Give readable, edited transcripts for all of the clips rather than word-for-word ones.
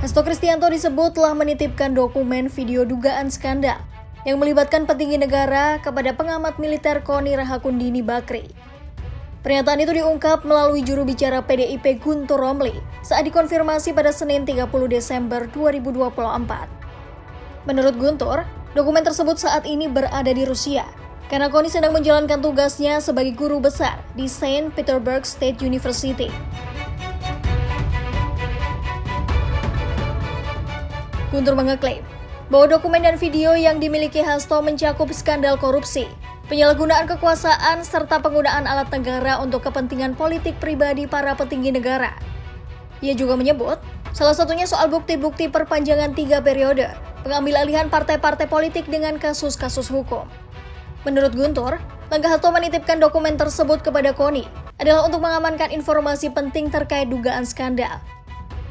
Hasto Kristianto disebut telah menitipkan dokumen video dugaan skandal yang melibatkan petinggi negara kepada pengamat militer Koni Rahakundini Bakri. Pernyataan itu diungkap melalui juru bicara PDIP Guntur Romli saat dikonfirmasi pada Senin 30 Desember 2024. Menurut Guntur, dokumen tersebut saat ini berada di Rusia karena Koni sedang menjalankan tugasnya sebagai guru besar di Saint Petersburg State University. Guntur mengeklaim bahwa dokumen dan video yang dimiliki Hasto mencakup skandal korupsi, penyalahgunaan kekuasaan, serta penggunaan alat negara untuk kepentingan politik pribadi para petinggi negara. Ia juga menyebut, salah satunya soal bukti-bukti perpanjangan 3 periode, pengambil alihan partai-partai politik dengan kasus-kasus hukum. Menurut Guntur, langkah Hasto menitipkan dokumen tersebut kepada Koni adalah untuk mengamankan informasi penting terkait dugaan skandal.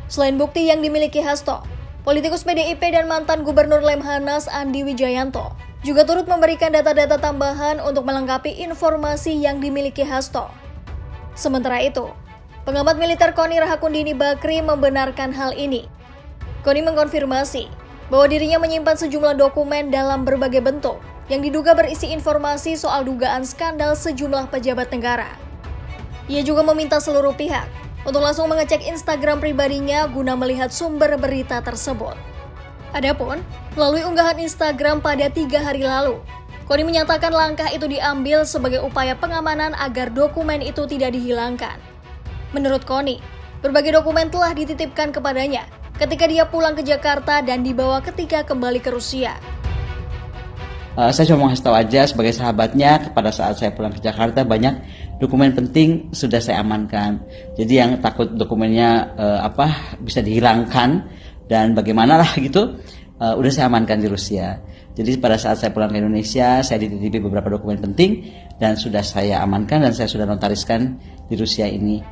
Selain bukti yang dimiliki Hasto, politikus PDIP dan mantan Gubernur Lemhanas Andi Wijayanto juga turut memberikan data-data tambahan untuk melengkapi informasi yang dimiliki Hasto. Sementara itu, pengamat militer Koni Rahakundini Bakri membenarkan hal ini. Koni mengkonfirmasi bahwa dirinya menyimpan sejumlah dokumen dalam berbagai bentuk yang diduga berisi informasi soal dugaan skandal sejumlah pejabat negara. Ia juga meminta seluruh pihak untuk langsung mengecek Instagram pribadinya guna melihat sumber berita tersebut. Adapun, melalui unggahan Instagram pada 3 hari lalu, Koni menyatakan langkah itu diambil sebagai upaya pengamanan agar dokumen itu tidak dihilangkan. Menurut Koni, berbagai dokumen telah dititipkan kepadanya ketika dia pulang ke Jakarta dan dibawa ketika kembali ke Rusia. Saya cuma mau kasih tahu aja sebagai sahabatnya, pada saat saya pulang ke Jakarta banyak dokumen penting sudah saya amankan. Jadi yang takut dokumennya bisa dihilangkan dan bagaimana lah gitu, udah saya amankan di Rusia. Jadi pada saat saya pulang ke Indonesia, saya dititipi beberapa dokumen penting dan sudah saya amankan dan saya sudah notariskan di Rusia ini.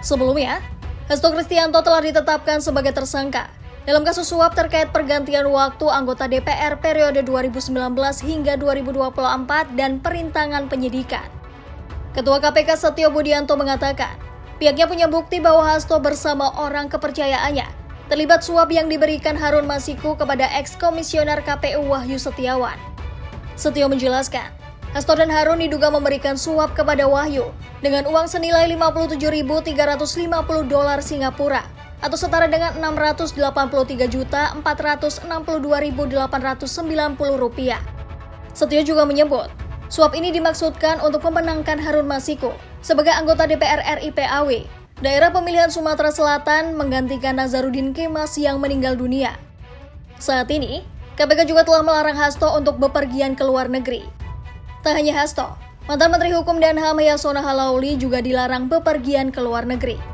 Sebelumnya, Hasto Kristianto telah ditetapkan sebagai tersangka dalam kasus suap terkait pergantian waktu anggota DPR periode 2019 hingga 2024 dan perintangan penyidikan. Ketua KPK Setio Budianto mengatakan, pihaknya punya bukti bahwa Hasto bersama orang kepercayaannya terlibat suap yang diberikan Harun Masiku kepada ex-komisioner KPU Wahyu Setiawan. Setio menjelaskan, Hasto dan Harun diduga memberikan suap kepada Wahyu dengan uang senilai $57.350 Singapura atau setara dengan Rp683.462.890. Setio juga menyebut, suap ini dimaksudkan untuk memenangkan Harun Masiku sebagai anggota DPR RI PAW, daerah pemilihan Sumatera Selatan menggantikan Nazarudin Kemas yang meninggal dunia. Saat ini, KPK juga telah melarang Hasto untuk bepergian ke luar negeri. Tak hanya Hasto, mantan Menteri Hukum dan HAM Yasona Halauli juga dilarang bepergian ke luar negeri.